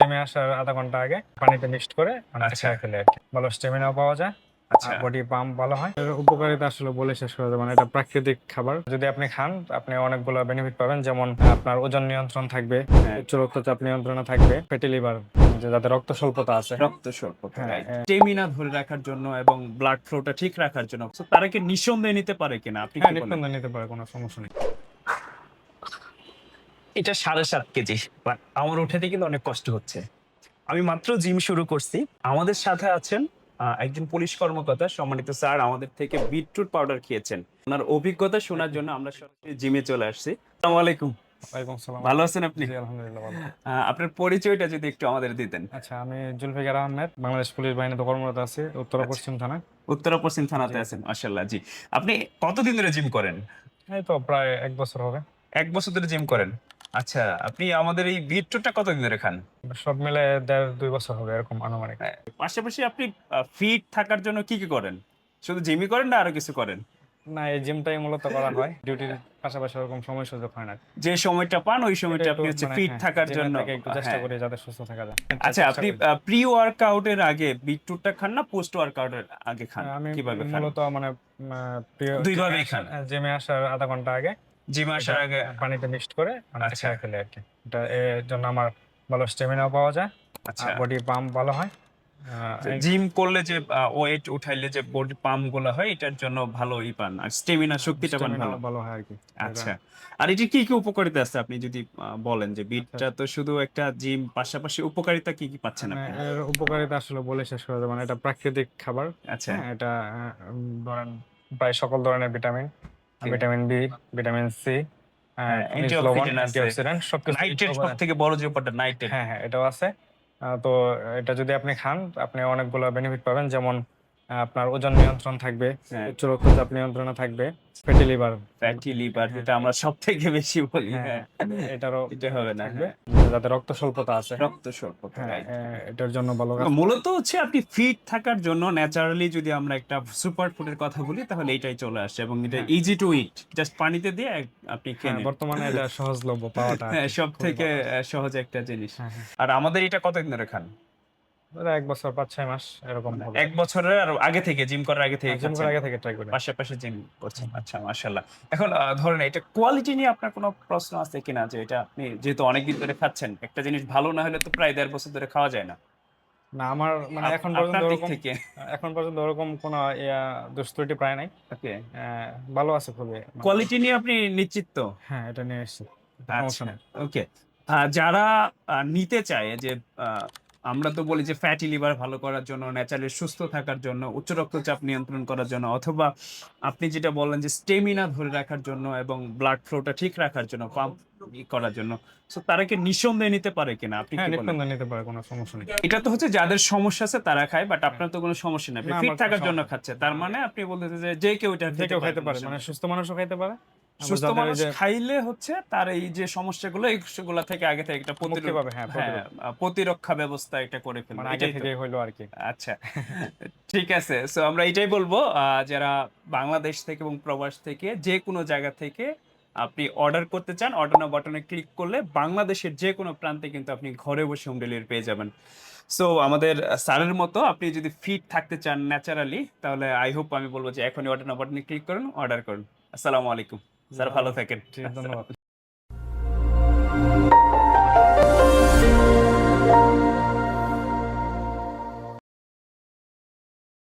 জিমে আসার আধা ঘন্টা আগে পানিতে মিক্সড করে খেয়ে ফেলে আর কি। ভালো স্টেমিনাও পাওয়া যায়, বডি পাম্প ভালো হয়। এর উপকারিতা আসলে বলে শেষ করা যাবে না, এটা প্রাকৃতিক খাবার। যদি আপনি খান আপনি অনেকগুলো বেনিফিট পাবেন, যেমন আপনার ওজন নিয়ন্ত্রণ থাকবে, উচ্চ রক্তচাপ নিয়ন্ত্রণে থাকবে, ফ্যাটি লিভার যাদের রক্ত স্বল্পতা আছে, রক্ত স্বল্পতা, স্টেমিনা ধরে রাখার জন্য এবং ব্লাড ফ্লোটা ঠিক রাখার জন্য। তো তারা কি নিঃসন্দেহে নিতে পারে কিনা, আপনি কি বলেন? নিঃসন্দেহে নিতে পারে, কোনো সমস্যা নেই। এটা 7.5 কেজি, বাট আমার উঠাতে কিন্তু অনেক কষ্ট হচ্ছে। আমি মাত্র জিম শুরু করছি। আমাদের সাথে আছেন একজন পুলিশ কর্মকর্তা, সম্মানিত স্যার আমাদের থেকে বিটরুট পাউডার খেয়েছেন। ওনার অভিজ্ঞতা শোনার জন্য আমরা সরাসরি জিমে চলে আসছি। আসসালামু আলাইকুম। ওয়ালাইকুম আসসালাম। ভালো আছেন আপনি? জি, আলহামদুলিল্লাহ ভালো। আপনার পরিচয়টা যদি একটু আমাদের দিতেন। আচ্ছা, আমি জুলফিকার আহমেদ, বাংলাদেশ পুলিশ বাহিনীতে কর্মরত আছি, উত্তরা পশ্চিম থানা। উত্তরা পশ্চিম থানাতে জি। আছেন, মাশাআল্লাহ। জি, আপনি কতদিন ধরে জিম করেন? এই তো প্রায় 1 বছর হবে। 1 বছর ধরে জিম করেন? আচ্ছা, আপনি আমাদের এই বিটরুটটা কতদিন ধরে খান? সব মিলে 1.5-2 বছর হবে এরকম আনুমানিক। হ্যাঁ, পাশাপাশি আপনি ফিট থাকার জন্য কি করেন? শুধু জিমই করেন না আরো কিছু করেন? না, এই জিমটাই মূলত করা হয়, ডিউটির পাশাপাশি ওরকম সময় সুযোগ হয় না। যে সময়টা পান ওই এটা সময়টা একটু আপনি হচ্ছে মানে ফিট থাকার জিমের জন্য। থেকে একটু চেষ্টা হ্যাঁ। করি যাতে সুস্থ থাকা যায়। আচ্ছা, চেষ্টা আপনি করি। প্রি ওয়ার্কআউটের আগে বিটরুটটা খান না পোস্ট ওয়ার্কআউটের আগে খান? আমি কিভাবে খান? মূলত মানে প্রিয় দুই ভাবেই খান? জিমে আসার আধা ঘন্টা আগে জিম আসার এটা আগে? পানিতে মিক্সড করে আচ্ছা। খেয়ে ফেলে আর কি। এটা এর জন্য আমার ভালো স্টেমিনাও পাওয়া যায়, আচ্ছা। বডি পাম্প ভালো হয়। জিম করলে যে ওয়েট উঠাইলে যে বডি পাম্প গুলো হয় এটার জন্য ভালো পান আর স্টেমিনা শক্তিটা পান স্টেমিনা ভালো। ভালো হয় আর কি। আচ্ছা, আর এটি কি উপকারিতা আছে আপনি যদি বলেন যে আচ্ছা, বিটটা তো শুধু একটা জিম, পাশাপাশি উপকারিতা কি পাচ্ছেন মানে আপনি? এর উপকারিতা আসলে বলে শেষ করা যাবে না, এটা প্রাকৃতিক খাবার। আচ্ছা। এটা ধরেন প্রায় সকল ধরনের ভিটামিন, ঠিক। ভিটামিন বি, ভিটামিন সি, হ্যাঁ, খনিজ লবণ, অ্যান্টিঅক্সিডেন্ট আছে, অ্যান্টিঅক্সিডেন্ট সবকিছু নাইট্রেট সবথেকে বড় যে ব্যাপারটা নাইট্রেট। এটাও আছে। তো এটা যদি আপনি খান আপনি অনেকগুলো বেনিফিট পাবেন, যেমন আপনার ওজন নিয়ন্ত্রণ থাকবে, হ্যাঁ। উচ্চ রক্তচাপ নিয়ন্ত্রণে থাকবে, ফ্যাটি লিভার, ফ্যাটি লিভার যেটা আমরা সবথেকে বেশি বলি। হ্যাঁ, এটারও এটা হবে না? থাকবে, হ্যাঁ। যাতে রক্ত স্বল্পতা আছে। রক্ত স্বল্পতা, রাইট। এটার জন্য ভালো কাজ। মূলত হচ্ছে আপনি ফিট থাকার জন্য ন্যাচারালি যদি আমরা একটা সুপার ফুডের কথা বলি তাহলে এটাই চলে আসে এবং এটা ইজি টু ইট, জাস্ট পানিতে দিয়ে আপনি খেয়ে নিন। বর্তমানে এটা সহজলভ্য পাওয়াটা আর হ্যাঁ, কি, সব খুবই থেকে ভালো। সহজ একটা জিনিস। হ্যাঁ, হ্যাঁ। আর আমাদের এটা কতদিন ধরে খান? ধরো 1 বছর 5-6 মাস এরকম হবে। 1 বছরের আর আগে থেকে, জিম করার আগে থেকে জিম খাচ্ছেন? করার আগে থেকে ট্রাই করি। পাশাপাশি জিম করছেন, আচ্ছা, মাশাআল্লাহ। এখন ধরেন এটা কোয়ালিটি নিয়ে আপনার কোনো প্রশ্ন আছে কিনা, যে এটা আপনি যেহেতু অনেকদিন ধরে খাচ্ছেন, একটা জিনিস ভালো না হলে তো প্রায় 1.5 বছর ধরে খাওয়া যায় না। না, আমার মানে আপনার দিক থেকে? এখন পর্যন্ত ওরকম কোনো দুষ্ত্রুটি প্রায় নাই। ওকে। ভালো আছে খুবই। কোয়ালিটি নিয়ে আপনি নিশ্চিত তো? হ্যাঁ, এটা নিয়ে এসেছি, সমস্যা আচ্ছা, নেই। ওকে। যারা নিতে চায় যে আমরা তো বলি যে ফ্যাটি লিভার ভালো করার জন্য, ন্যাচারালি সুস্থ থাকার জন্য, উচ্চ রক্তচাপ নিয়ন্ত্রণ করার জন্য, অথবা আপনি যেটা বললেন যে স্টেমিনা ধরে রাখার জন্য এবং ব্লাড ফ্লোটা ঠিক রাখার জন্য, পাম্প করার জন্য। সো তারা কি নিঃসন্দেহে নিতে পারে কিনা, আপনি কি বলেন? নিঃসন্দেহে নিতে পারে, কোনো সমস্যা নেই। এটা তো হচ্ছে যাদের সমস্যা আছে তারা খায়, বাট আপনার তো কোনো সমস্যা নেই, আপনি না, ফিট আমার কোনো থাকার জন্য সমস্যা খাচ্ছে। তার মানে আপনি বলতেছে যে যে কেউ এটা যে খেতে কেউ পারে, খাইতে কোনো পারে, সমস্যা মানে নেই। সুস্থ মানুষও খাইতে পারে। আবার সুস্থ যাদের মানুষ এই যে খাইলে হচ্ছে তার এই যে সমস্যাগুলো, এই সেগুলো থেকে আগে থেকে একটা মুক্তি পাবে। প্রতিরক্ষা ব্যবস্থা এটা করে ফেলবে, মানে আগে এটাই তো? থেকে হইলো আর কি। আচ্ছা, ঠিক আছে। সো আমরা এটাই বলবো, যারা বাংলাদেশ থেকে এবং প্রবাস থেকে যে কোনো জায়গা থেকে আপনি অর্ডার করতে চান, অর্ডার নাও বাটনে ক্লিক করলে বাংলাদেশের যে কোনো প্রান্তে কিন্তু আপনি ঘরে বসে হোম ডেলিভারি পেয়ে যাবেন। সো আমাদের স্যারের মতো আপনি যদি ফিট থাকতে চান ন্যাচারালি, তাহলে আই হোপ আমি বলবো যে এখনই অর্ডার নাও বাটনে ক্লিক করুন, অর্ডার করুন। আসসালামু আলাইকুম স্যার, ভালো থাকেন। জি, ধন্যবাদ।